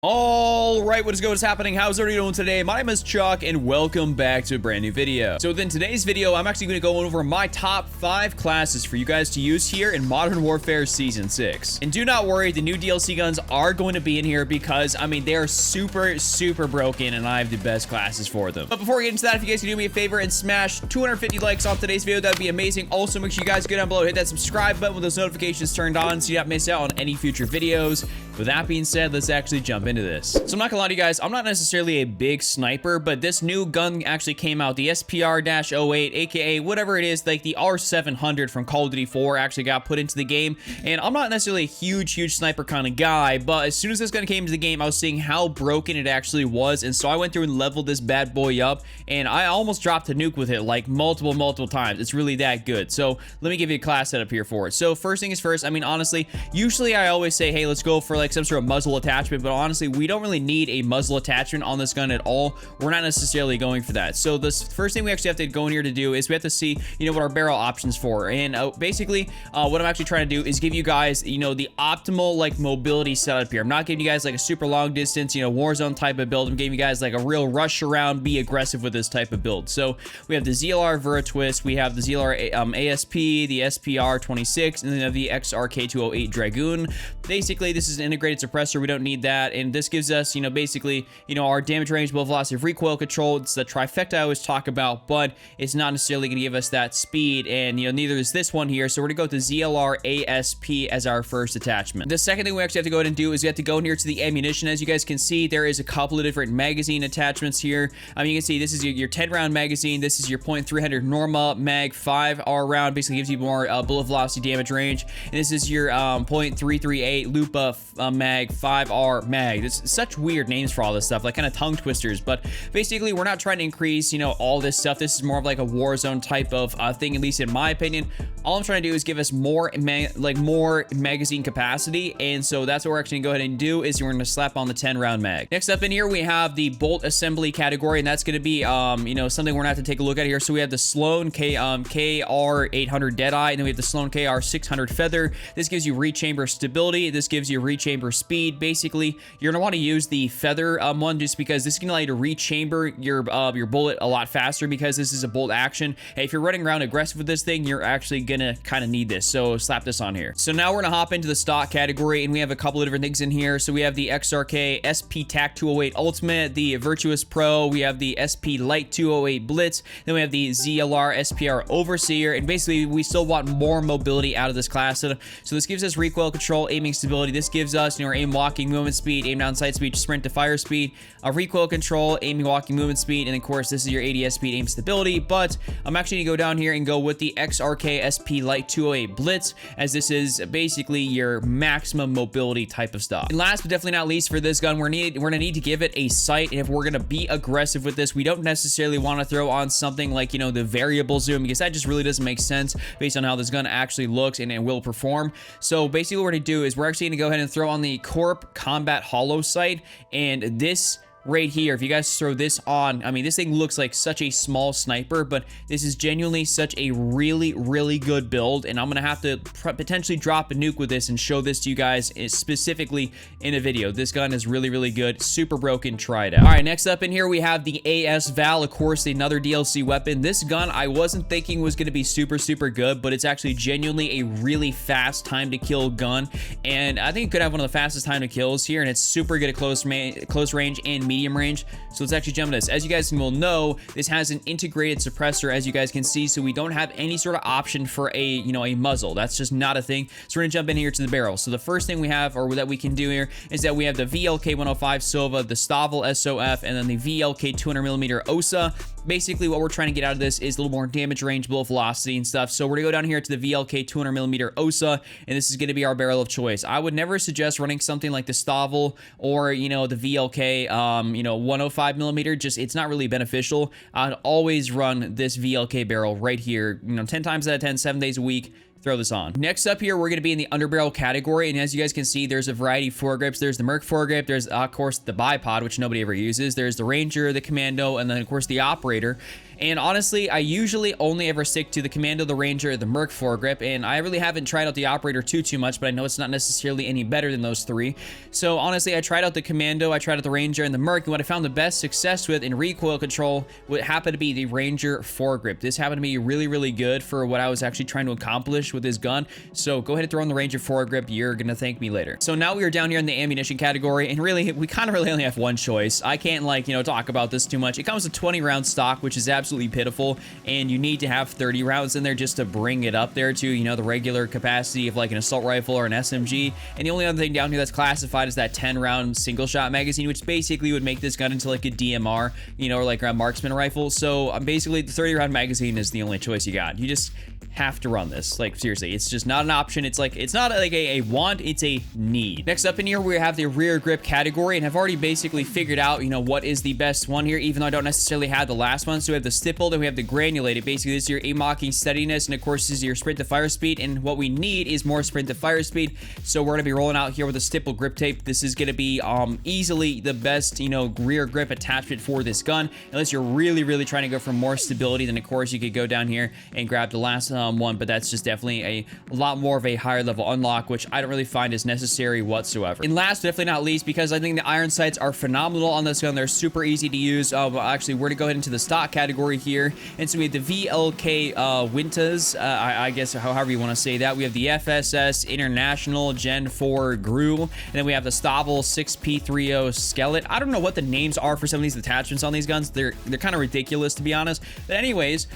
All right, what is happening? How's everybody doing today? My name is Chuck, and welcome back to a brand new video. So in today's video, I'm actually going to go over my top 5 classes for you guys to use here in Modern Warfare Season 6. And do not worry, the new DLC guns are going to be in here because, I mean, they are super broken, and I have the best classes for them. But before we get into that, if you guys can do me a favor and smash 250 likes on today's video, that would be amazing. Also, make sure you guys go down below, hit that subscribe button with those notifications turned on so you don't miss out on any future videos. With that being said, let's actually jump into this. So I'm not gonna lie to you guys, I'm not necessarily a big sniper, but this new gun actually came out, the SPR-08, aka whatever it is, like the R700 from Call of Duty 4 actually got put into the game. And I'm not necessarily a huge sniper kind of guy, but as soon as this gun came into the game, I was seeing how broken it actually was. And so I went through and leveled this bad boy up, and I almost dropped a nuke with it like multiple times. It's really that good. So let me give you a class setup here for it. So first thing is first, I mean, honestly, usually I always say, hey, let's go for like some sort of muzzle attachment, but honestly, we don't really need a muzzle attachment on this gun at all. We're not necessarily going for that. So this first thing we actually have to go in here to do is we have to see, what our barrel options for. And basically, what I'm actually trying to do is give you guys, the optimal like mobility setup here. I'm not giving you guys like a super long distance, Warzone type of build. I'm giving you guys like a real rush around, be aggressive with this type of build. So we have the ZLR Vera Twist, we have the ZLR ASP, the SPR-26, and then we have the XRK-208 Dragoon. Basically, this is an integrated suppressor. We don't need that, and this gives us, basically, our damage range, bullet velocity, recoil control. It's the trifecta I always talk about, but it's not necessarily going to give us that speed, and neither is this one here. So we're going to go with the ZLR ASP as our first attachment. The second thing we actually have to go ahead and do is we have to go in here to the ammunition. As you guys can see, there is a couple of different magazine attachments here. You can see this is your 10 round magazine. This is your .300 Norma mag 5R round, basically gives you more bullet velocity, damage range. And this is your .338 Lupa mag 5R mag. It's such weird names for all this stuff, like kind of tongue twisters, but basically we're not trying to increase, all this stuff. This is more of like a Warzone type of thing, at least in my opinion. All I'm trying to do is give us more magazine capacity, and so that's what we're actually gonna go ahead and do is we're gonna slap on the 10 round mag. Next up in here, we have the bolt assembly category, and that's gonna be, something we're gonna have to take a look at here. So we have the Sloan KR800 Deadeye, and then we have the Sloan KR600 Feather. This gives you rechamber stability. This gives you rechamber speed. Basically, you're gonna want to use the Feather one just because this is gonna allow you to rechamber your bullet a lot faster because this is a bolt action. Hey, if you're running around aggressive with this thing, you're actually gonna kind of need this. So slap this on here. So now we're gonna hop into the stock category, and we have a couple of different things in here. So we have the XRK SP TAC 208 Ultimate, the Virtuous Pro, we have the SP Light 208 Blitz, then we have the ZLR SPR Overseer, and basically we still want more mobility out of this class. So this gives us recoil control, aiming stability. This gives us, our aim walking movement speed, aim down sight speed, sprint to fire speed, recoil control, aiming walking movement speed, and of course this is your ADS speed, aim stability. But I'm actually gonna go down here and go with the XRK SP Light 208 Blitz, as this is basically your maximum mobility type of stuff. And last but definitely not least, for this gun, we're gonna need to give it a sight. And if we're gonna be aggressive with this, we don't necessarily want to throw on something like, the variable zoom, because that just really doesn't make sense based on how this gun actually looks and it will perform. So basically what we're gonna do is we're actually gonna go ahead and throw on the Corp Combat Hollow Sight, and this right here, if you guys throw this on, I mean, this thing looks like such a small sniper, but this is genuinely such a really good build, and I'm gonna have to potentially drop a nuke with this and show this to you guys specifically in a video. This gun is really good, super broken. Try it out. All right, next up in here we have the AS Val, of course, another DLC weapon. This gun I wasn't thinking was gonna be super good, but it's actually genuinely a really fast time to kill gun, and I think it could have one of the fastest time to kills here, and it's super good at close range and medium range. So let's actually jump into this. As you guys will know, this has an integrated suppressor, as you guys can see, so we don't have any sort of option for a muzzle. That's just not a thing. So we're gonna jump in here to the barrel. So the first thing we have, or that we can do here, is that we have the VLK 105 Sova, the Stavel SOF, and then the VLK 200mm OSA. Basically what we're trying to get out of this is a little more damage range, bullet velocity and stuff. So we're gonna go down here to the VLK 200mm OSA, and this is gonna be our barrel of choice. I would never suggest running something like the Stavel or the VLK 105mm. Just, it's not really beneficial. I'd always run this VLK barrel right here, 10 times out of 10, 7 days a week. throw this on. Next up here, we're going to be in the underbarrel category, and as you guys can see, there's a variety of foregrips. There's the Merc foregrip, there's of course the bipod, which nobody ever uses, there's the Ranger, the Commando, and then of course the Operator. And honestly, I usually only ever stick to the Commando, the Ranger, the Merc foregrip, and I really haven't tried out the Operator too much, but I know it's not necessarily any better than those three. So honestly, I tried out the Commando, I tried out the Ranger, and the Merc, and what I found the best success with in recoil control would happen to be the Ranger foregrip. This happened to be really good for what I was actually trying to accomplish with this gun. So go ahead and throw in the Ranger foregrip. You're gonna thank me later. So now we are down here in the ammunition category, and really, we kind of really only have one choice. I can't talk about this too much. It comes with 20 round stock, which is absolutely pitiful, and you need to have 30 rounds in there just to bring it up there to, the regular capacity of like an assault rifle or an SMG. And the only other thing down here that's classified is that 10 round single shot magazine, which basically would make this gun into like a DMR, or like a marksman rifle. So basically the 30 round magazine is the only choice you got. You just have to run this. Like, seriously, it's just not an option. It's like, it's not like a want, it's a need. Next up in here, we have the rear grip category, and I've already basically figured out, what is the best one here, even though I don't necessarily have the last one. So we have the stippled and we have the granulated. Basically, this is your aim locking steadiness, and of course, this is your sprint to fire speed, and what we need is more sprint to fire speed. So we're gonna be rolling out here with a stippled grip tape. This is gonna be easily the best, rear grip attachment for this gun, unless you're really trying to go for more stability. Then of course you could go down here and grab the last one, but that's just definitely a lot more of a higher level unlock, which I don't really find is necessary whatsoever. And last but definitely not least, because I think the iron sights are phenomenal on this gun, they're super easy to use. Actually, we're gonna go ahead into the stock category here, and so we have the VLK Wintas, I guess however you want to say that. We have the FSS International Gen 4 GRU, and then we have the Stavel 6P30 Skeleton. I don't know what the names are for some of these attachments on these guns. They're kind of ridiculous, to be honest. But anyways,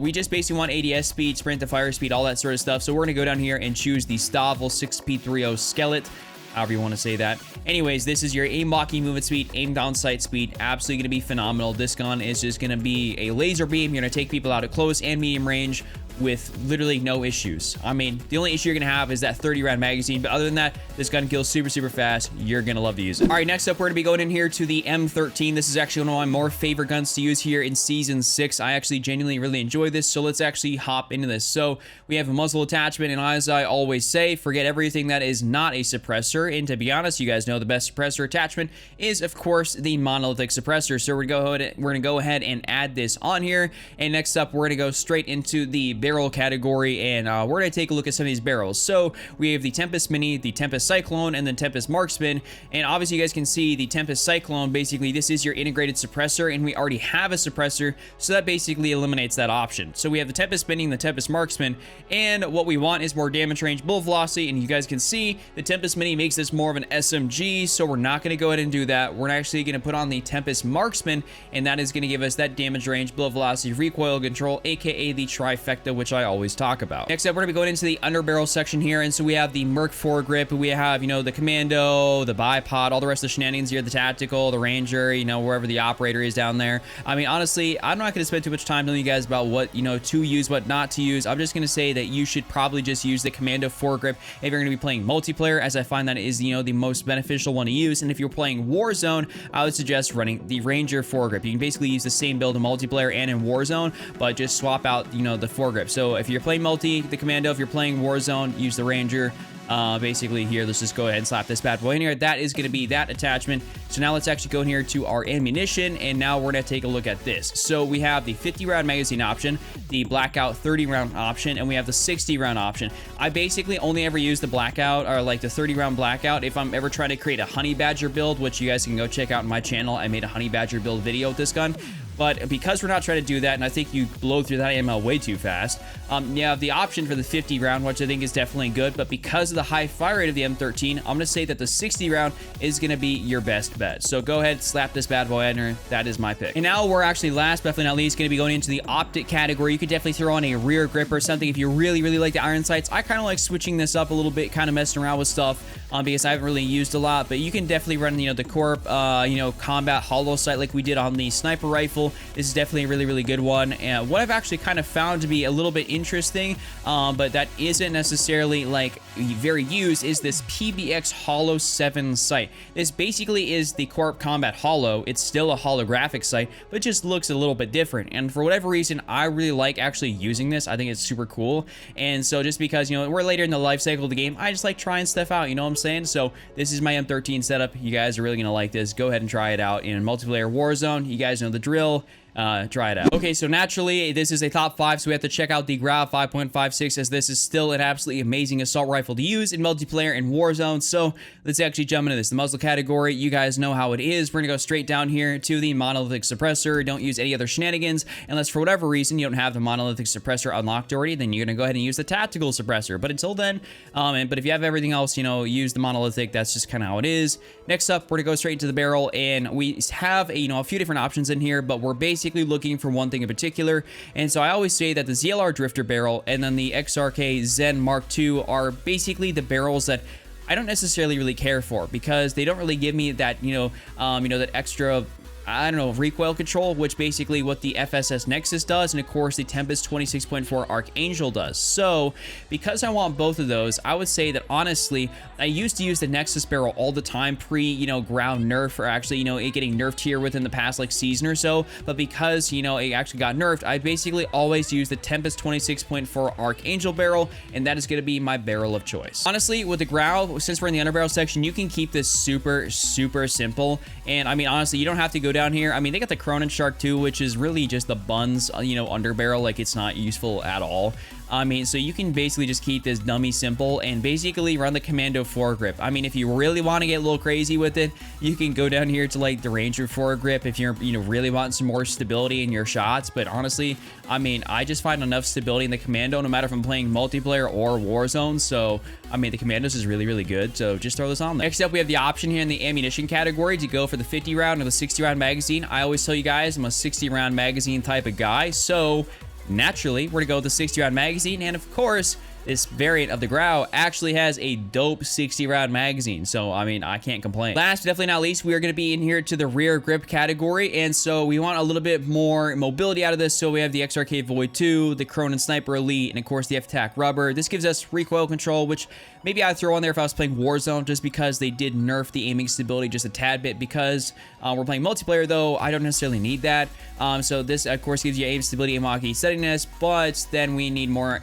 we just basically want ADS speed, sprint to fire speed, all that sort of stuff. So we're gonna go down here and choose the Stavel 6P30 Skeleton, however you want to say that. Anyways, this is your aim locking movement speed, aim down sight speed, absolutely gonna be phenomenal. This gun is just gonna be a laser beam. You're gonna take people out at close and medium range with literally no issues. I mean, the only issue you're gonna have is that 30 round magazine, but other than that, this gun kills super fast. You're gonna love to use it. All right, next up, we're gonna be going in here to the M13. This is actually one of my more favorite guns to use here in Season 6. I actually genuinely really enjoy this, so let's actually hop into this. So we have a muzzle attachment, and as I always say, forget everything that is not a suppressor, and to be honest, you guys know the best suppressor attachment is, of course, the monolithic suppressor. So we're gonna go ahead and add this on here, and next up, we're gonna go straight into the barrel category, and we're gonna take a look at some of these barrels. So we have the Tempest Mini, the Tempest Cyclone, and then Tempest Marksman. And obviously you guys can see the Tempest Cyclone, basically this is your integrated suppressor, and we already have a suppressor, so that basically eliminates that option. So we have the Tempest Mini and the Tempest Marksman, and what we want is more damage range, bullet velocity, and you guys can see the Tempest Mini makes this more of an SMG, so we're not gonna go ahead and do that. We're actually gonna put on the Tempest Marksman, and that is gonna give us that damage range, bullet velocity, recoil control, aka the trifecta, which I always talk about. Next up, we're gonna be going into the underbarrel section here, and so we have the Merc foregrip, we have, the Commando, the bipod, all the rest of the shenanigans here, the tactical, the Ranger, wherever the Operator is down there. I mean, honestly, I'm not gonna spend too much time telling you guys about what, to use, what not to use. I'm just gonna say that you should probably just use the Commando foregrip if you're gonna be playing multiplayer, as I find that is, the most beneficial one to use. And if you're playing Warzone, I would suggest running the Ranger foregrip. You can basically use the same build in multiplayer and in Warzone, but just swap out, the foregrip. So if you're playing multi, the Commando. If you're playing Warzone, use the Ranger. Basically here, let's just go ahead and slap this bad boy in here. That is going to be that attachment. So now let's actually go in here to our ammunition, and now we're going to take a look at this. So we have the 50 round magazine option, the blackout 30 round option, and we have the 60 round option. I basically only ever use the blackout, or like the 30 round blackout, if I'm ever trying to create a honey badger build, which you guys can go check out on my channel. I made a honey badger build video with this gun. But because we're not trying to do that, and I think you blow through that ammo way too fast, you have the option for the 50 round, which I think is definitely good. But because of the high fire rate of the M13, I'm going to say that the 60 round is going to be your best bet. So go ahead, slap this bad boy in there. That is my pick. And now we're actually last, but definitely not least, going to be going into the optic category. You could definitely throw on a rear grip or something if you really like the iron sights. I kind of like switching this up a little bit, kind of messing around with stuff because I haven't really used a lot. But you can definitely run, the Corp, combat hollow sight like we did on the sniper rifle. This is definitely a really good one. And what I've actually kind of found to be a little bit interesting, but that isn't necessarily like very used, is this PBX Hollow 7 sight. This basically is is the Corp Combat Holo. It's still a holographic sight, but it just looks a little bit different. And for whatever reason, I really like actually using this. I think it's super cool. And so just because, you know, we're later in the life cycle of the game, I just like trying stuff out, you know what I'm saying? So this is my M13 setup. You guys are really gonna like this. Go ahead and try it out in multiplayer Warzone. You guys know the drill. Try it out. Okay, so naturally, this is a top 5, so we have to check out the Grau 5.56, as this is still an absolutely amazing assault rifle to use in multiplayer and Warzone. So let's actually jump into this. The muzzle category, you guys know how it is. We're gonna go straight down here to the monolithic suppressor. Don't use any other shenanigans unless for whatever reason you don't have the monolithic suppressor unlocked already. Then you're gonna go ahead and use the tactical suppressor. But until then, but if you have everything else, you know, use the monolithic. That's just kind of how it is. Next up, we're gonna go straight into the barrel, and we have a few different options in here, but we're basically looking for one thing in particular. And so I always say that the ZLR Drifter barrel and then the XRK Zen Mark II are basically the barrels that I don't necessarily really care for, because they don't really give me that, that extra, I don't know, recoil control, which basically what the FSS Nexus does, and of course the Tempest 26.4 Archangel does. So because I want both of those, I would say that honestly, I used to use the Nexus barrel all the time pre, ground nerf, or actually, it getting nerfed here within the past like season or so. But because, it actually got nerfed, I basically always use the Tempest 26.4 Archangel barrel, and that is going to be my barrel of choice. Honestly, with the Grau, since we're in the underbarrel section, you can keep this super, super simple. And I mean, honestly, you don't have to go down here. I mean, they got the Cronin Shark too, which is really just the buns, underbarrel. Like, it's not useful at all. I mean, so you can basically just keep this dummy simple and basically run the Commando foregrip. I mean, if you really want to get a little crazy with it, you can go down here to like the Ranger foregrip if you're, really want some more stability in your shots. But honestly, I mean, I just find enough stability in the Commando, no matter if I'm playing multiplayer or Warzone. So, I mean, the Commandos is really, really good. So just throw this on there. Next up, we have the option here in the ammunition category to go for the 50 round or the 60 round magazine. I always tell you guys, I'm a 60 round magazine type of guy. So naturally, we're gonna go with the 60 round magazine, and of course, this variant of the Grau actually has a dope 60 round magazine. So, I mean, I can't complain. Last but definitely not least, we are going to be in here to the rear grip category. And so we want a little bit more mobility out of this. So we have the XRK Void 2, the Cronin Sniper Elite, and of course the F-Tac Rubber. This gives us recoil control, which maybe I'd throw on there if I was playing Warzone, just because they did nerf the aiming stability just a tad bit. Because we're playing multiplayer though, I don't necessarily need that. So this, of course, gives you aim stability and Mach-E steadiness, but then we need more,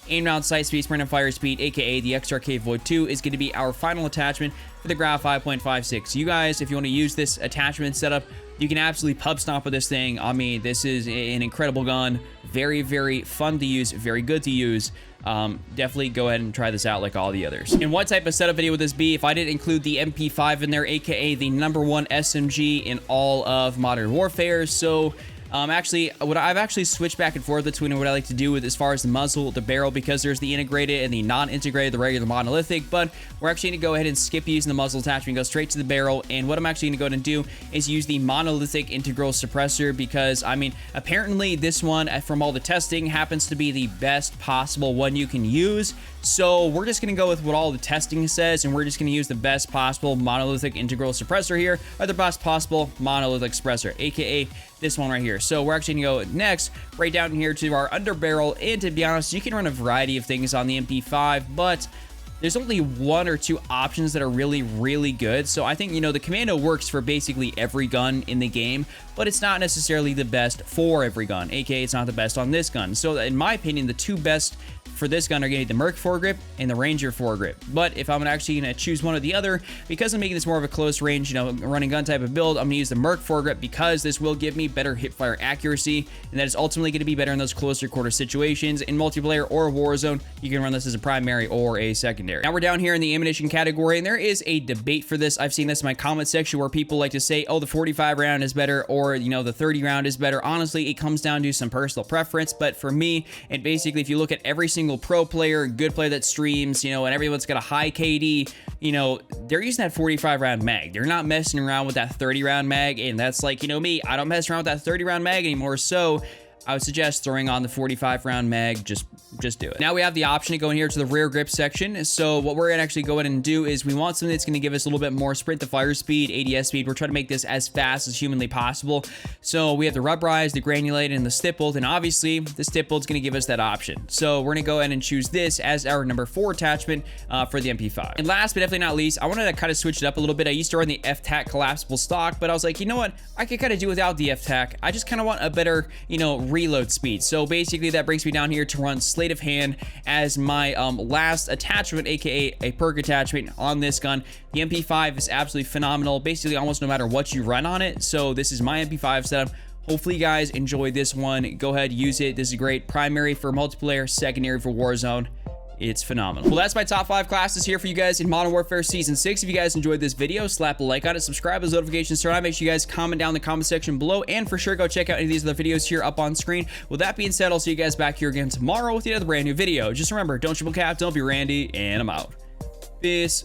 aim round sight speed, sprint, and fire speed, aka the XRK Void 2 is going to be our final attachment for the Grau 5.56. You guys, if you want to use this attachment setup, you can absolutely pub stomp with this thing. I mean, this is an incredible gun. Very, very fun to use. Very good to use. Definitely go ahead and try this out like all the others. And what type of setup video would this be if I didn't include the MP5 in there, aka the #1 SMG in all of Modern Warfare? So actually, I've actually switched back and forth between what I like to do with as far as the muzzle, the barrel, because there's the integrated and the non-integrated, the regular monolithic. But we're actually going to go ahead and skip using the muzzle attachment and go straight to the barrel. And what I'm actually going to go ahead and do is use the monolithic integral suppressor, because I mean, apparently this one, from all the testing, happens to be the best possible one you can use. So we're just going to go with what all the testing says, and we're just going to use the best possible monolithic integral suppressor here, or the best possible monolithic suppressor, aka this one right here. So we're actually going to go next right down here to our underbarrel, and to be honest, you can run a variety of things on the MP5, but there's only one or two options that are really, really good. So I think, the Commando works for basically every gun in the game, but it's not necessarily the best for every gun, aka it's not the best on this gun. So in my opinion, the two best for this gun are going to be the Merc foregrip and the Ranger foregrip. But if I'm actually going to choose one or the other, because I'm making this more of a close range, running gun type of build, I'm going to use the Merc foregrip, because this will give me better hipfire accuracy, and that is ultimately going to be better in those closer quarter situations. In multiplayer or Warzone, you can run this as a primary or a secondary. Now we're down here in the ammunition category, and there is a debate for this. I've seen this in my comment section where people like to say, oh, the 45 round is better, or the 30 round is better. Honestly, it comes down to some personal preference, but for me, and basically if you look at every single pro player, good player that streams, and everyone's got a high KD, they're using that 45 round mag. They're not messing around with that 30 round mag, and that's like, me, I don't mess around with that 30 round mag anymore. So I would suggest throwing on the 45 round mag. Just do it. Now we have the option to go in here to the rear grip section. So what we're gonna actually go in and do is we want something that's gonna give us a little bit more sprint to fire speed, ADS speed. We're trying to make this as fast as humanly possible. So we have the rubberized, the granulated, and the stippled, and obviously the stippled is gonna give us that option. So we're gonna go ahead and choose this as our number 4 attachment for the MP5. And last but definitely not least, I wanted to kind of switch it up a little bit. I used to run the F-TAC collapsible stock, but I was like, you know what? I could kind of do without the F-TAC. I just kind of want a better, you know, reload speed. So basically that brings me down here to run Sleight of Hand as my last attachment, aka a perk attachment on this gun. The MP5 is absolutely phenomenal, basically almost no matter what you run on it. So this is my MP5 setup. Hopefully you guys enjoyed this one. Go ahead, use it. This is great. Primary for multiplayer, secondary for Warzone. It's phenomenal. Well, that's my top 5 classes here for you guys in Modern Warfare Season 6. If you guys enjoyed this video, slap a like on it, subscribe, as notifications turn on. Make sure you guys comment down in the comment section below, and for sure, go check out any of these other videos here up on screen. With that being said, I'll see you guys back here again tomorrow with another brand new video. Just remember, don't triple cap, don't be Randy, and I'm out. Peace.